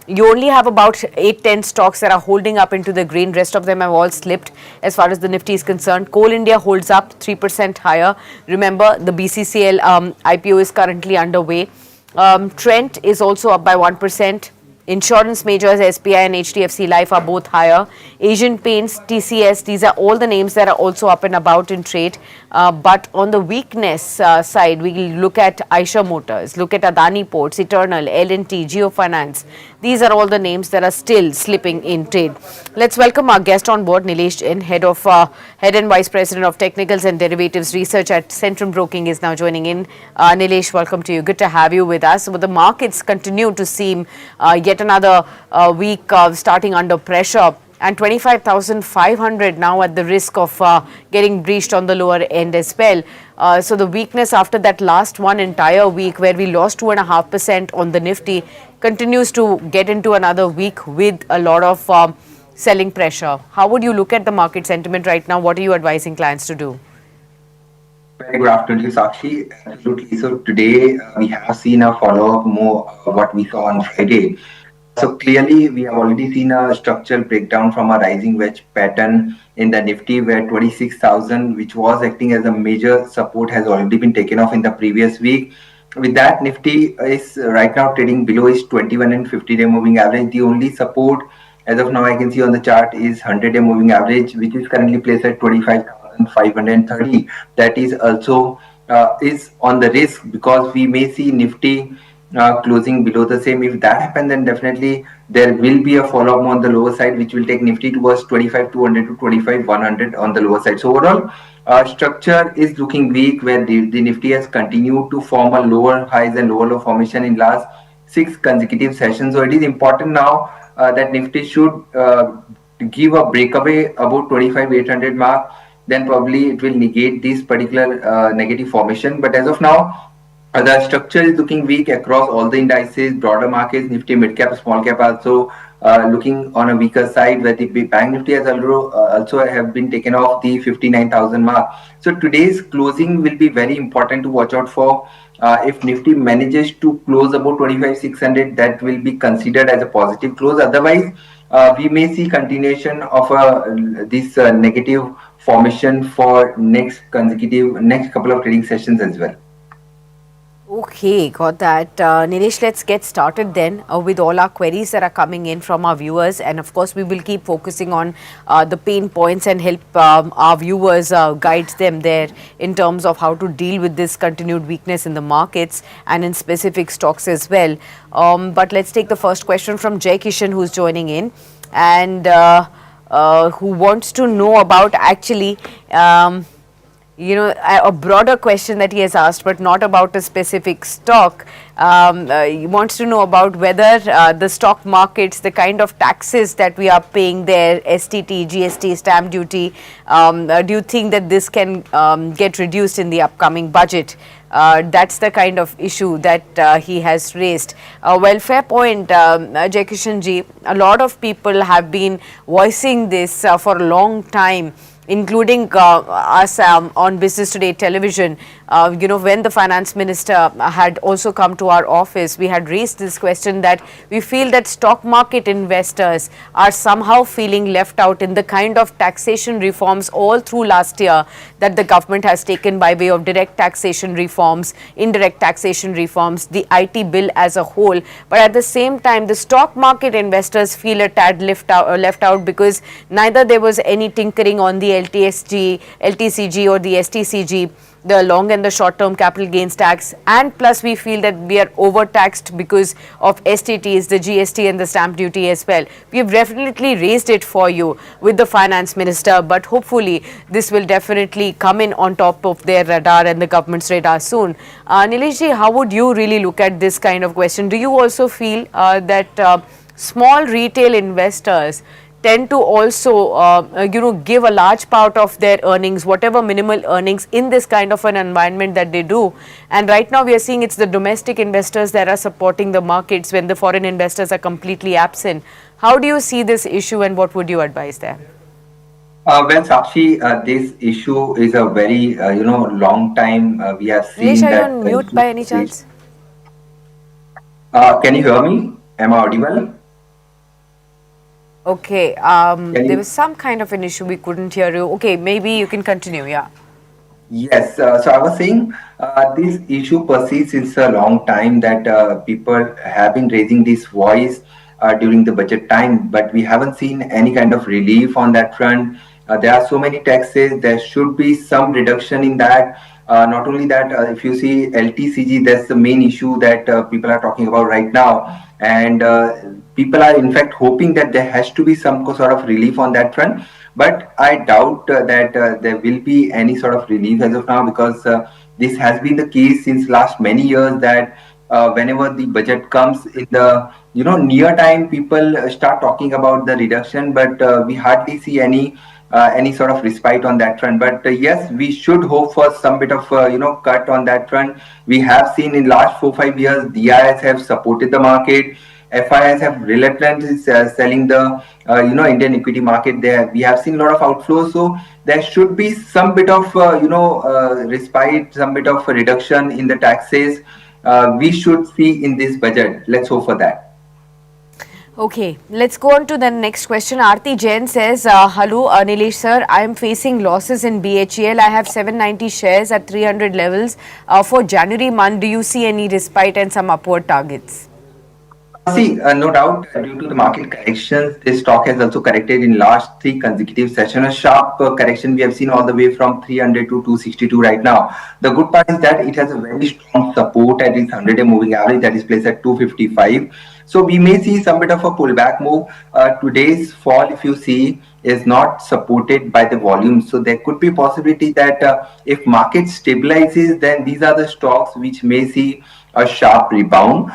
You only have about 8-10 stocks that are holding up into the green. Rest of them have all slipped as far as the Nifty is concerned. Coal India holds up 3% higher. Remember, the BCCL IPO is currently underway. Trent is also up by 1%. Insurance majors SBI and HDFC Life are both higher. Asian Paints, TCS, these are all the names that are also up and about in trade. But on the weakness side, we look at Eicher Motors, look at Adani Ports, Eternal, L&T, Geofinance. These are all the names that are still slipping in trade. Let's welcome our guest on board, Nilesh Jain, Head and Vice President of Technicals and Derivatives Research at Centrum Broking, is now joining in. Nilesh, welcome to you. Good to have you with us. But the markets continue to seem yet another week starting under pressure, and 25,500 now at the risk of getting breached on the lower end as well. So the weakness after that last one entire week where we lost 2.5% on the Nifty continues to get into another week with a lot of selling pressure. How would you look at the market sentiment right now? What are you advising clients to do? Very good afternoon, Sakshi. Absolutely. So today we have seen a follow-up more what we saw on Friday. So clearly we have already seen a structural breakdown from a rising wedge pattern in the Nifty where 26,000, which was acting as a major support, has already been taken off in the previous week. With that, Nifty is right now trading below its 21 and 50-day moving average. The only support as of now I can see on the chart is 100-day moving average, which is currently placed at 25,530. That is also is on the risk because we may see Nifty closing below the same. If that happens, then definitely there will be a follow-up on the lower side, which will take Nifty towards 25,200 to 25,100 on the lower side. So overall, structure is looking weak, where the Nifty has continued to form a lower highs and lower low formation in last 6 consecutive sessions. So it is important now that Nifty should give a breakaway about 25,800 mark. Then probably it will negate this particular negative formation. But as of now, the structure is looking weak across all the indices, broader markets, Nifty, mid cap, small cap also looking on a weaker side, where the bank Nifty has also have been taken off the 59,000 mark. So today's closing will be very important to watch out for. If Nifty manages to close about 25,600, that will be considered as a positive close. Otherwise, we may see continuation of this negative formation for next couple of trading sessions as well. Okay, got that. Nilesh, let's get started then with all our queries that are coming in from our viewers. And of course, we will keep focusing on the pain points and help our viewers guide them there in terms of how to deal with this continued weakness in the markets and in specific stocks as well. But let's take the first question from Jay Kishan, who's joining in and who wants to know about actually a broader question that he has asked, but not about a specific stock. He wants to know about whether the stock markets, the kind of taxes that we are paying there, STT, GST, stamp duty, do you think that this can get reduced in the upcoming budget? That's the kind of issue that he has raised. Well, fair point, Jai Kishan ji. A lot of people have been voicing this for a long time, including us on Business Today television. When the finance minister had also come to our office, we had raised this question that we feel that stock market investors are somehow feeling left out in the kind of taxation reforms all through last year that the government has taken by way of direct taxation reforms, indirect taxation reforms, the IT bill as a whole. But at the same time, the stock market investors feel a tad left out because neither there was any tinkering on the LTCG or the STCG, the long and the short term capital gains tax, and plus we feel that we are overtaxed because of STTs, the GST and the stamp duty as well. We have definitely raised it for you with the finance minister, but hopefully this will definitely come in on top of their radar and the government's radar soon. Nilesh ji, how would you really look at this kind of question? Do you also feel that small retail investors tend to also give a large part of their earnings, whatever minimal earnings, in this kind of an environment that they do? And right now we are seeing it's the domestic investors that are supporting the markets when the foreign investors are completely absent. How do you see this issue and what would you advise there? Well, Sakshi, this issue is a very long time. We have seen Nilesh, that. are you on mute by any chance? Can you hear me? Am I audible? Okay, Can there you? was some kind of an issue. We couldn't hear you. Okay, maybe you can continue. Yeah. Yes, so I was saying this issue persists since a long time that people have been raising this voice during the budget time, but we haven't seen any kind of relief on that front. There are so many taxes, there should be some reduction in that. Not only that, if you see LTCG, that's the main issue that people are talking about right now. And people are in fact hoping that there has to be some sort of relief on that front, but I doubt that there will be any sort of relief as of now, because this has been the case since last many years that whenever the budget comes in the near time, people start talking about the reduction, but we hardly see any sort of respite on that front. But yes, we should hope for some bit of cut on that front. We have seen in last 4 5 years, DIs have supported the market. FIs have reluctantly selling the Indian equity market. There we have seen a lot of outflows, so there should be some bit of respite, some bit of reduction in the taxes. We should see in this budget. Let's hope for that. Okay, let's go on to the next question. Aarti Jain says, hello Nilesh sir, I am facing losses in BHEL. I have 790 shares at 300 levels. For January month, do you see any respite and some upward targets? See, no doubt, due to the market corrections, this stock has also corrected in last three consecutive sessions. A sharp correction we have seen all the way from 300 to 262 right now. The good part is that it has a very strong support at its 100-day moving average that is placed at 255. So we may see some bit of a pullback move. Today's fall, if you see, is not supported by the volume. So there could be possibility that if market stabilizes, then these are the stocks which may see a sharp rebound.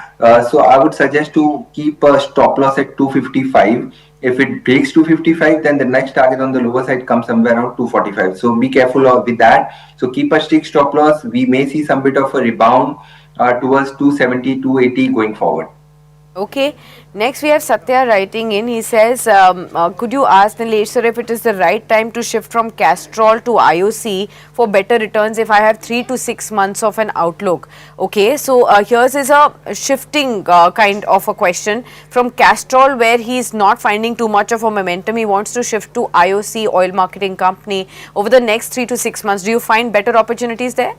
So I would suggest to keep a stop loss at 255. If it breaks 255, then the next target on the lower side comes somewhere around 245. So be careful with that. So keep a strict stop loss. We may see some bit of a rebound towards 270, 280 going forward. Okay. Next, we have Satya writing in. He says, could you ask Nilesh sir if it is the right time to shift from Castrol to IOC for better returns if I have 3 to 6 months of an outlook? Okay. So, here's is a shifting kind of a question from Castrol, where he is not finding too much of a momentum. He wants to shift to IOC, oil marketing company, over the next 3 to 6 months. Do you find better opportunities there?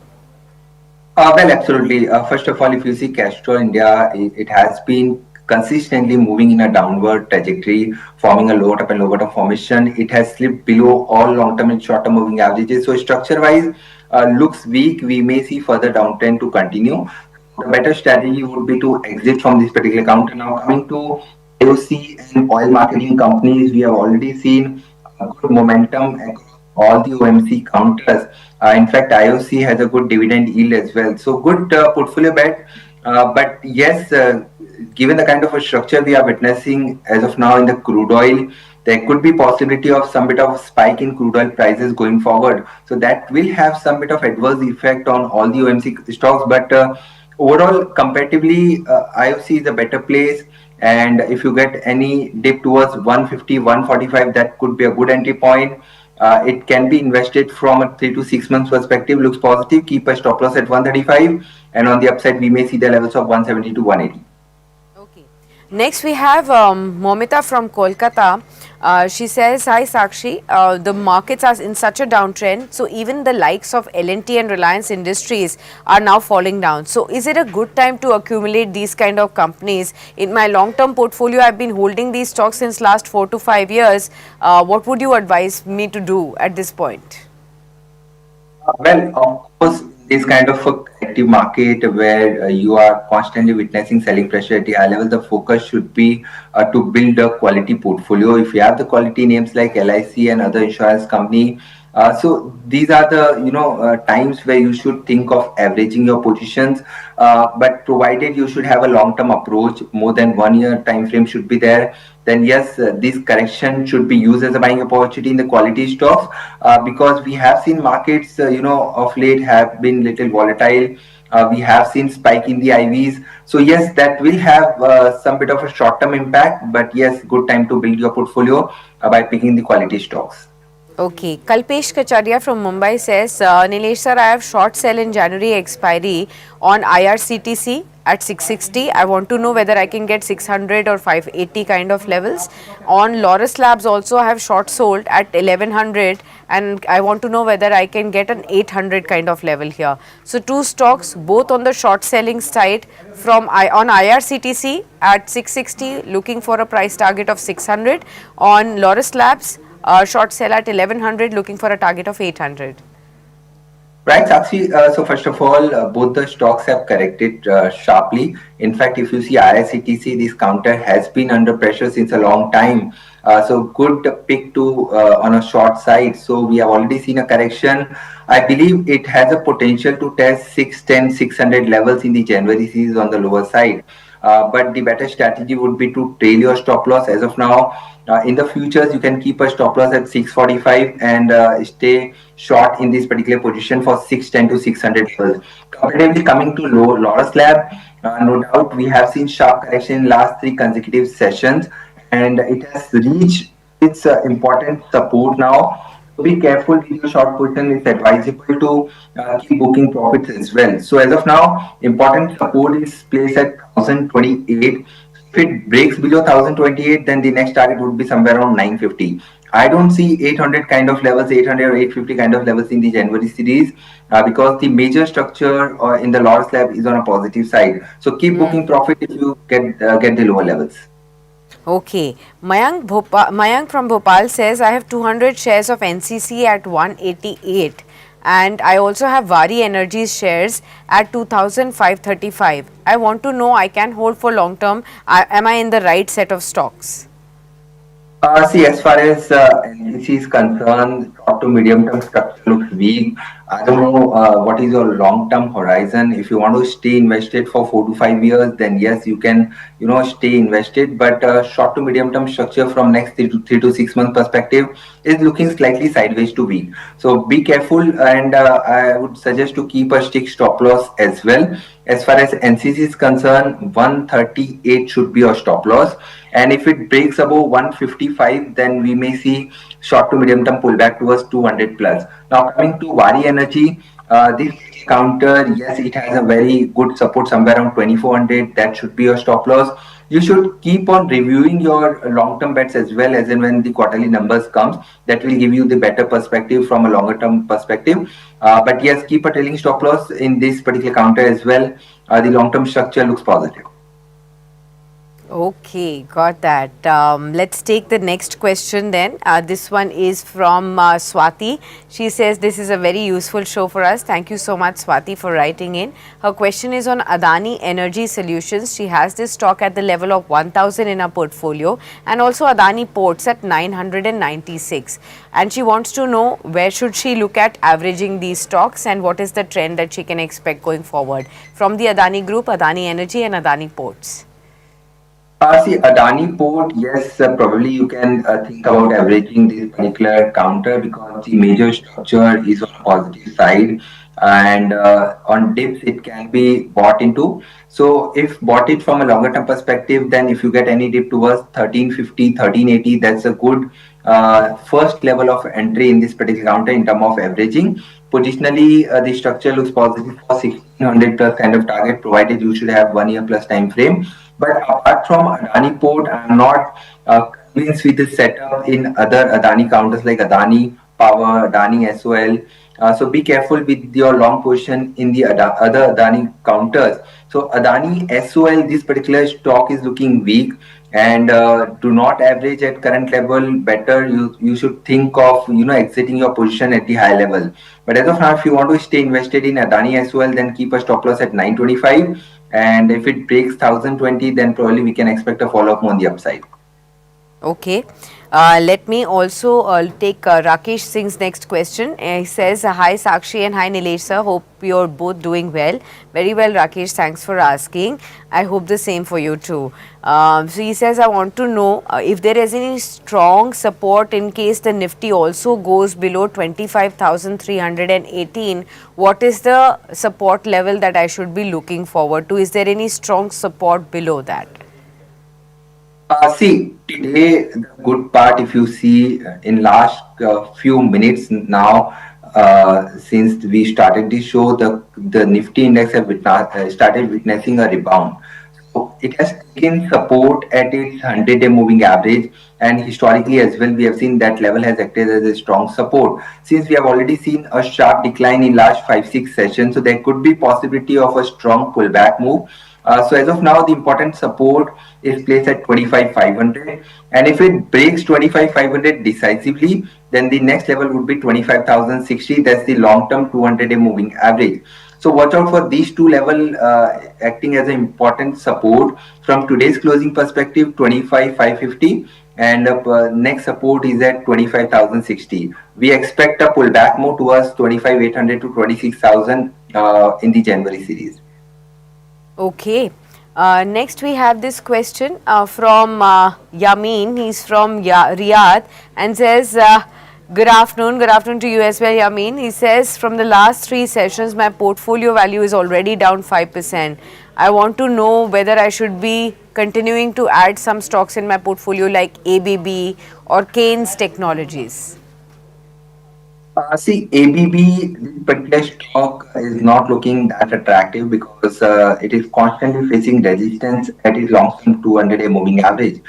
Well, absolutely. First of all, if you see Castrol India, it has been consistently moving in a downward trajectory, forming a lower top and lower bottom formation. It has slipped below all long-term and short-term moving averages. So structure-wise, looks weak. We may see further downtrend to continue. The better strategy would be to exit from this particular account. Now, coming to IOC and oil marketing companies, we have already seen good momentum across all the OMC counters. In fact, IOC has a good dividend yield as well. So good portfolio bet. But yes, given the kind of a structure we are witnessing as of now in the crude oil, there could be possibility of some bit of spike in crude oil prices going forward. So that will have some bit of adverse effect on all the OMC stocks. But overall, comparatively, IOC is a better place. And if you get any dip towards 150, 145, that could be a good entry point. It can be invested from a 3 to 6 months perspective. Looks positive. Keep a stop loss at 135, and on the upside, we may see the levels of 170 to 180. Okay. Next, we have Momita from Kolkata. She says, hi Sakshi, the markets are in such a downtrend, so even the likes of L&T and Reliance Industries are now falling down. So is it a good time to accumulate these kind of companies? In my long-term portfolio, I've been holding these stocks since last 4 to 5 years. What would you advise me to do at this point? Well, of course, this kind of a active market where you are constantly witnessing selling pressure at the high level, the focus should be to build a quality portfolio. If you have the quality names like LIC and other insurance company, so these are the times where you should think of averaging your positions. But provided you should have a long-term approach, more than 1 year time frame should be there. Then yes, this correction should be used as a buying opportunity in the quality stocks, because we have seen markets, of late have been little volatile. We have seen spike in the IVs. So yes, that will have some bit of a short-term impact, but yes, good time to build your portfolio by picking the quality stocks. Okay, Kalpesh Kacharia from Mumbai says, Nilesh sir, I have short sell in January expiry on IRCTC at 660. I want to know whether I can get 600 or 580 kind of levels. On Loris Labs also I have short sold at 1100 and I want to know whether I can get an 800 kind of level here. So two stocks both on the short selling side on IRCTC at 660 looking for a price target of 600. On Loris Labs short sell at 1100 looking for a target of 800. Right, Sakshi. So first of all, both the stocks have corrected sharply. In fact, if you see IICTC, this counter has been under pressure since a long time. So good pick to on a short side. So we have already seen a correction. I believe it has a potential to test 610, 600 levels in the January series on the lower side. But the better strategy would be to trail your stop loss as of now. In the futures, you can keep a stop loss at 645 and stay short in this particular position for 610 to 600 levels. Comparatively coming to Loris Lab, no doubt we have seen sharp correction in last three consecutive sessions and it has reached its important support now. So be careful with your short position. It's advisable to keep booking profits as well. So as of now, important support is placed at 1028. If it breaks below 1028, then the next target would be somewhere around 950. I don't see 800 kind of levels, 800 or 850 kind of levels in the January series because the major structure in the Loris Lab is on a positive side. So keep booking profit if you get the lower levels. Okay, Mayank from Bhopal says I have 200 shares of NCC at 188 and I also have Vari Energies shares at 2535. I want to know I can hold for long term. Am I in the right set of stocks? See, as far as NBC is concerned, short to medium term structure looks weak. I don't know what is your long term horizon. If you want to stay invested for 4 to 5 years, then yes, you can, stay invested. But short to medium term structure from next 3 to 6 month perspective is looking slightly sideways to weak. So be careful, and I would suggest to keep a stick stop loss as well. As far as NCC is concerned, 138 should be your stop loss. And if it breaks above 155, then we may see short to medium term pullback towards 200 plus. Now, coming to Vari Energy, this counter, yes, it has a very good support somewhere around 2400. That should be your stop loss. You should keep on reviewing your long-term bets as well as in when the quarterly numbers comes. That will give you the better perspective from a longer-term perspective. But yes, keep a trailing stop loss in this particular counter as well. The long-term structure looks positive. Okay, got that. Let's take the next question then. This one is from Swati. She says this is a very useful show for us. Thank you so much, Swati, for writing in. Her question is on Adani Energy Solutions. She has this stock at the level of 1000 in her portfolio and also Adani Ports at 996. And she wants to know where should she look at averaging these stocks and what is the trend that she can expect going forward from the Adani Group, Adani Energy and Adani Ports. See, Adani Port, yes, probably you can think about averaging this particular counter because the major structure is on positive side and on dips it can be bought into. So if bought it from a longer term perspective, then if you get any dip towards 1350, 1380, that's a good first level of entry in this particular counter in terms of averaging. Positionally, the structure looks positive for 1600 plus kind of target, provided you should have 1 year plus time frame. But apart from Adani Port, I'm not convinced with the setup in other Adani counters like Adani Power, Adani SOL. So be careful with your long position in the other Adani counters. So Adani SOL, this particular stock is looking weak and do not average at current level. Better you should think of exiting your position at the high level. But as of now, if you want to stay invested in Adani SOL, then keep a stop loss at 925. And if it breaks 1020, then probably we can expect a follow up on the upside. Okay. Let me also take Rakesh Singh's next question. He says, hi Sakshi and hi Nilesh sir. Hope you're both doing well. Very well, Rakesh. Thanks for asking. I hope the same for you too. So he says, I want to know if there is any strong support in case the Nifty also goes below 25,318. What is the support level that I should be looking forward to? Is there any strong support below that? See, today, the good part, if you see in last few minutes now, since we started this show, the Nifty index have started witnessing a rebound. So it has taken support at its 100-day moving average, and historically as well, we have seen that level has acted as a strong support. Since we have already seen a sharp decline in last 5-6 sessions, so there could be possibility of a strong pullback move. So as of now, the important support is placed at 25,500, and if it breaks 25,500 decisively, then the next level would be 25,060. That's the long-term 200-day moving average. So watch out for these two level acting as an important support from today's closing perspective, 25,550, and next support is at 25,060. We expect a pullback more towards 25,800 to 26,000 in the January series. Okay. Next, we have this question from Yamin. He's from Riyadh and says, good afternoon. Good afternoon to you as well, Yamin. He says, from the last 3 sessions, my portfolio value is already down 5%. I want to know whether I should be continuing to add some stocks in my portfolio like ABB or Keynes Technologies. See, ABB, this particular stock is not looking that attractive because it is constantly facing resistance at its long-term 200-day moving average.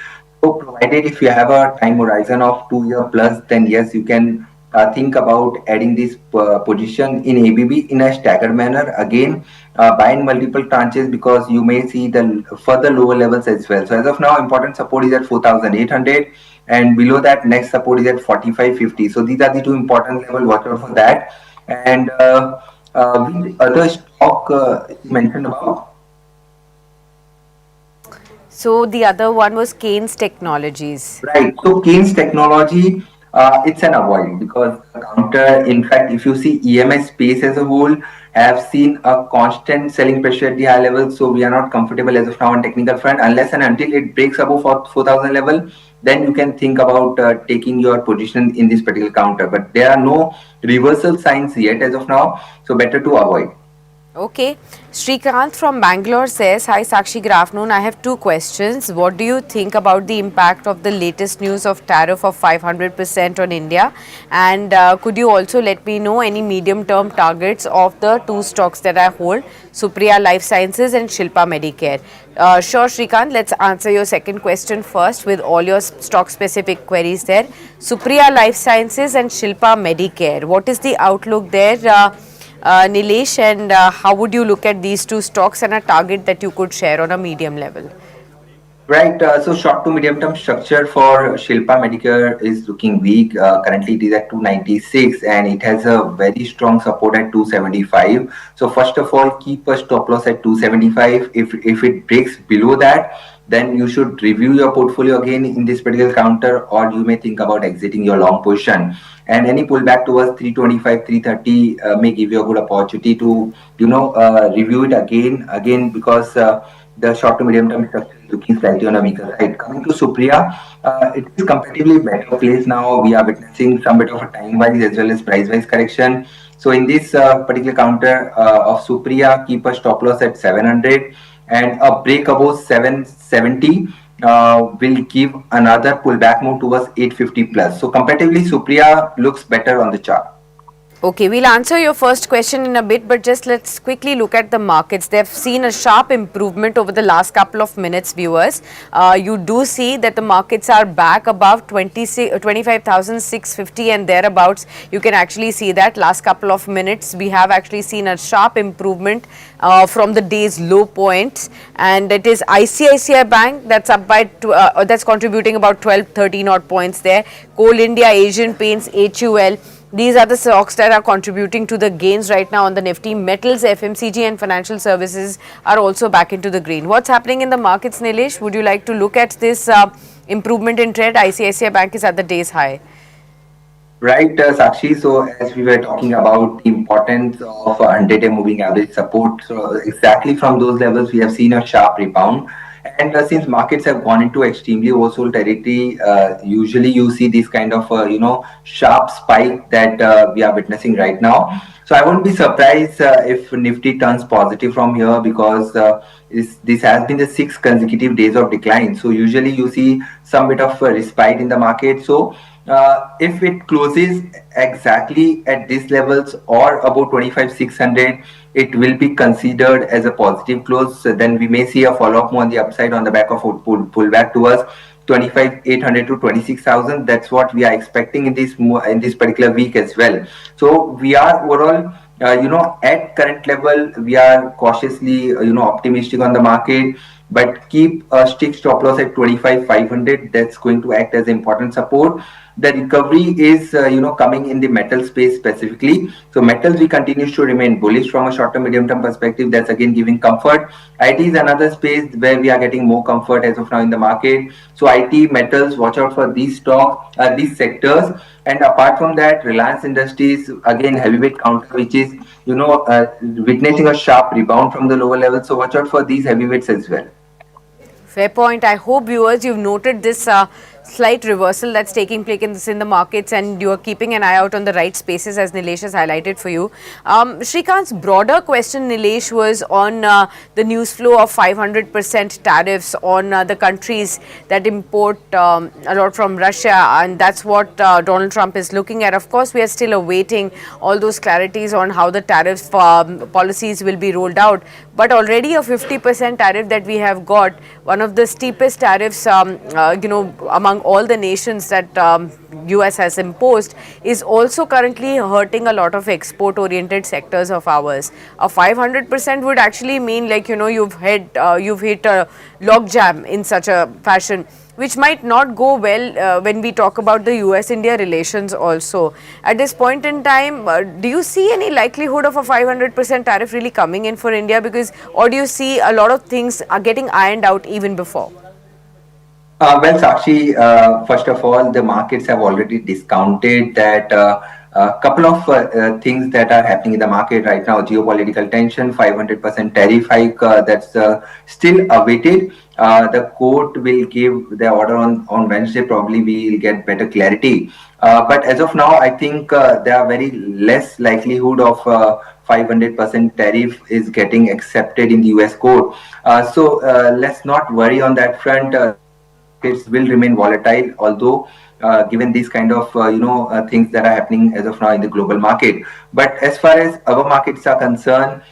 So, provided if you have a time horizon of 2 year plus, then yes, you can think about adding this position in ABB in a staggered manner. Again, buy in multiple tranches because you may see the further lower levels as well. So, as of now, important support is at 4,800, and below that next support is at 4550. So these are the two important level. Watch out for that. And which other stock you mentioned about? So the other one was Keynes Technologies. Right. So Keynes Technology, it's an avoid because the counter, in fact, if you see EMS space as a whole, have seen a constant selling pressure at the high level. So we are not comfortable as of now on technical front unless and until it breaks above 4,000 level. Then you can think about taking your position in this particular counter. But there are no reversal signs yet as of now. So better to avoid. Okay. Srikanth from Bangalore says, hi Sakshi, good afternoon. I have 2 questions. What do you think about the impact of the latest news of tariff of 500% on India? And could you also let me know any medium-term targets of the 2 stocks that I hold, Supriya Life Sciences and Shilpa Medicare? Sure, Srikanth, let's answer your second question first with all your stock-specific queries there. Supriya Life Sciences and Shilpa Medicare, what is the outlook there? Nilesh, and how would you look at these 2 stocks and a target that you could share on a medium level? Right. So short to medium term structure for Shilpa Medicare is looking weak. Currently, it is at 296 and it has a very strong support at 275. So first of all, keep a stop loss at 275. If it breaks below that, then you should review your portfolio again in this particular counter, or you may think about exiting your long position. And any pullback towards 325, 330 may give you a good opportunity to review it again because the short to medium term structure is looking slightly on a weaker side. Coming to Supriya, it is comparatively better place now. We are witnessing some bit of a time wise as well as price wise correction. So in this particular counter of Supriya, keep a stop loss at 700 and a break above 770 will give another pullback move towards 850 plus. So comparatively, Supriya looks better on the chart. Okay, we'll answer your first question in a bit, but just let's quickly look at the markets. They've seen a sharp improvement over the last couple of minutes, viewers. You do see that the markets are back above 25,650 and thereabouts. You can actually see that last couple of minutes, we have actually seen a sharp improvement from the day's low points, and it is ICICI Bank that's up by, that's contributing about 12, 13 odd points there. Coal India, Asian Paints, HUL. These are the stocks that are contributing to the gains right now on the Nifty. Metals, FMCG and financial services are also back into the green. What's happening in the markets, Nilesh? Would you like to look at this improvement in trend? ICICI Bank is at the day's high. Right, Sakshi. So as we were talking about the importance of 100-day moving average support, so exactly from those levels, we have seen a sharp rebound. And since markets have gone into extremely oversold territory, usually you see this kind of sharp spike that we are witnessing right now. So I won't be surprised if Nifty turns positive from here, because this has been the 6 consecutive days of decline. So usually you see some bit of a respite in the market. So if it closes exactly at these levels or above 25,600, it will be considered as a positive close. So then we may see a follow up more on the upside on the back of a pullback towards 25,800 to 26,000. That's what we are expecting in this particular week as well. So we are overall, at current level, we are cautiously, optimistic on the market, but keep a strict stop loss at 25,500. That's going to act as important support. The recovery is, coming in the metal space specifically. So metals, we continue to remain bullish from a short term, medium term perspective. That's again giving comfort. IT is another space where we are getting more comfort as of now in the market. So IT, metals, watch out for these stocks, these sectors. And apart from that, Reliance Industries, again, heavyweight counter, which is, witnessing a sharp rebound from the lower level. So watch out for these heavyweights as well. Fair point. I hope viewers you've noted this slight reversal that's taking place in the markets, and you are keeping an eye out on the right spaces as Nilesh has highlighted for you. Shrikant's broader question, Nilesh, was on the news flow of 500% tariffs on the countries that import a lot from Russia, and that's what Donald Trump is looking at. Of course, we are still awaiting all those clarities on how the tariff policies will be rolled out, but already a 50% tariff that we have got, one of the steepest tariffs, among all the nations that US has imposed, is also currently hurting a lot of export oriented sectors of ours. A 500% would actually mean, like, you've hit a log jam in such a fashion, which might not go well when we talk about the US-India relations also. At this point in time, do you see any likelihood of a 500% tariff really coming in for India? Or do you see a lot of things are getting ironed out even before? Well, Sakshi, first of all, the markets have already discounted that a couple of things that are happening in the market right now. Geopolitical tension, 500% tariff hike, that's still awaited. The court will give the order on Wednesday. Probably we will get better clarity. But as of now, I think there are very less likelihood of 500% tariff is getting accepted in the US court. So let's not worry on that front. Markets will remain volatile, although given these kind of things that are happening as of now in the global market. But as far as our markets are concerned,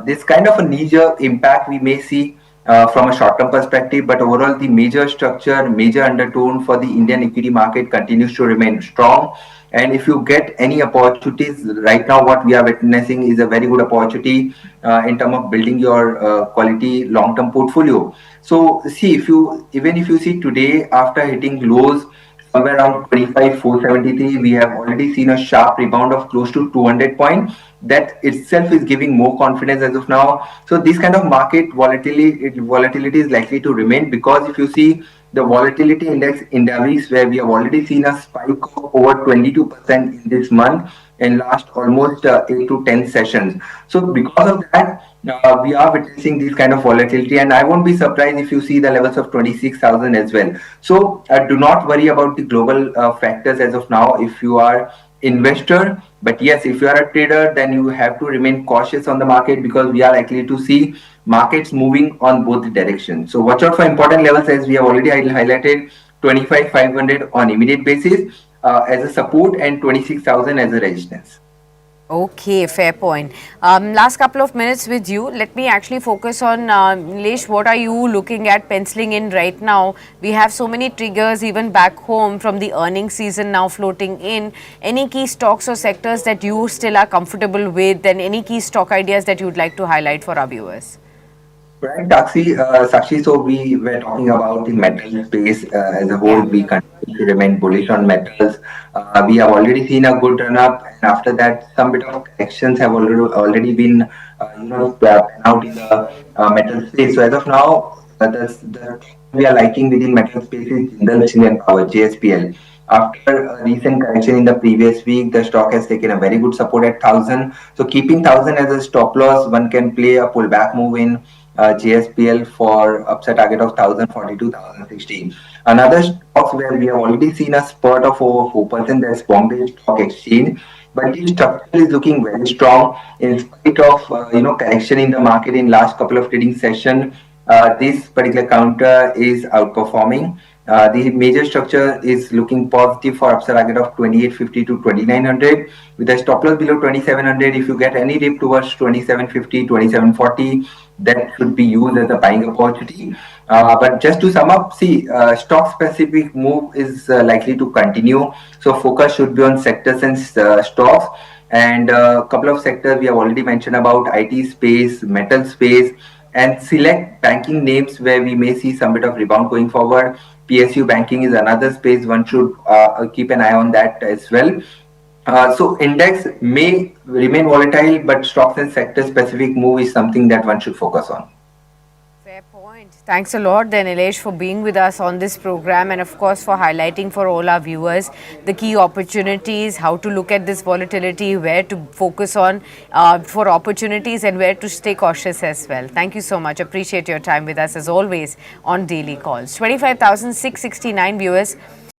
this kind of a knee-jerk impact we may see from a short-term perspective, but overall the major structure, major undertone for the Indian equity market continues to remain strong. And if you get any opportunities right now, what we are witnessing is a very good opportunity in terms of building your quality long-term portfolio. So see, if you see today, after hitting lows somewhere around 25,473, we have already seen a sharp rebound of close to 200 points. That itself is giving more confidence as of now. So this kind of market volatility is likely to remain, because if you see the volatility index indices, where we have already seen a spike of over 22% in this month in last almost 8 to 10 sessions. So because of that, we are witnessing this kind of volatility, and I won't be surprised if you see the levels of 26,000 as well. So do not worry about the global factors as of now if you are investor. But yes, if you are a trader, then you have to remain cautious on the market, because we are likely to see markets moving on both the directions. So watch out for important levels, as we have already highlighted: 25,500 on immediate basis as a support, and 26,000 as a resistance. Okay, fair point. Last couple of minutes with you. Let me actually focus on Nilesh. What are you looking at penciling in right now? We have so many triggers even back home from the earnings season now floating in. Any key stocks or sectors that you still are comfortable with, and any key stock ideas that you would like to highlight for our viewers? Right, Sakshi. So we were talking about the metal space as a whole. Yeah. We continue to remain bullish on metals. We have already seen a good run up, and after that, some bit of corrections have already been, pan out in the metal space. So as of now, the we are liking within metal space is Jindal Steel and Power (JSPL). After a recent correction in the previous week, the stock has taken a very good support at 1,000. So keeping 1,000 as a stop loss, one can play a pullback move in JSPL for upside target of 1,042, 1,060. Another stocks where we have already seen a spurt of over 4%, that's Bombay Stock Exchange. but the structure is looking very strong in spite of correction in the market in last couple of trading session. This particular counter is outperforming. The major structure is looking positive for upside target of 2850 to 2900 with a stop loss below 2700. If you get any dip towards 2750, 2740, that should be used as a buying opportunity. But just to sum up, see, stock specific move is likely to continue. So focus should be on sectors and stocks. And a couple of sectors we have already mentioned about IT space, metal space, and select banking names where we may see some bit of rebound going forward. PSU banking is another space one should keep an eye on that as well. So index may remain volatile, but stocks and sector specific move is something that one should focus on. Fair point. Thanks a lot, then, Nilesh, for being with us on this program and, of course, for highlighting for all our viewers the key opportunities, how to look at this volatility, where to focus on for opportunities, and where to stay cautious as well. Thank you so much. Appreciate your time with us as always on Daily Calls. 25,669 viewers